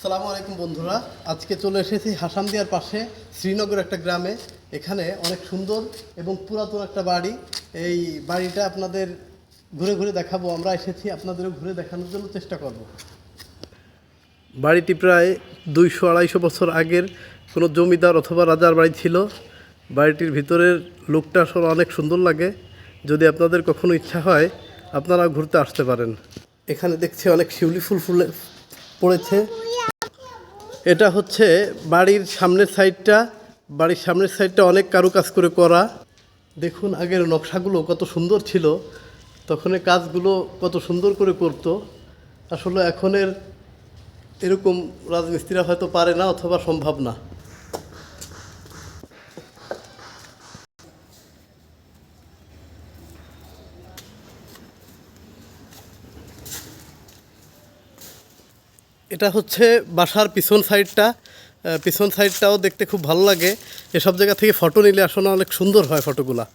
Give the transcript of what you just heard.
সালামু আলাইকুম বন্ধুরা, আজকে চলে এসেছি হাসামদিয়ার পাশে শ্রীনগর একটা গ্রামে। এখানে অনেক সুন্দর এবং পুরাতন একটা বাড়ি। এই বাড়িটা আপনাদের ঘুরে ঘুরে দেখাবো। আমরা এসেছি আপনাদেরও ঘুরে দেখানোর জন্য চেষ্টা করব। বাড়িটি প্রায় 200-250 বছর আগের কোনো জমিদার অথবা রাজার বাড়ি ছিল। বাড়িটির ভিতরের লুকটা আসলে অনেক সুন্দর লাগে। যদি আপনাদের কখনো ইচ্ছা হয় আপনারা ঘুরতে আসতে পারেন। এখানে দেখছি অনেক শিউলি ফুল ফুলে পড়েছে। এটা হচ্ছে বাড়ির সামনের সাইডটা অনেক কারুকাজ করে করা। দেখুন আগের নকশাগুলো কত সুন্দর ছিল, তখনের কাজগুলো কত সুন্দর করে করতো। আসলে এখনের এরকম রাজমিস্ত্রিরা হয়তো পারে না অথবা সম্ভব না। এটা হচ্ছে বাসার পিছন সাইডটাও দেখতে খুব ভালো লাগে। এসব জায়গা থেকে ফটো নিলে আসলে অনেক সুন্দর হয় ফটোগুলা।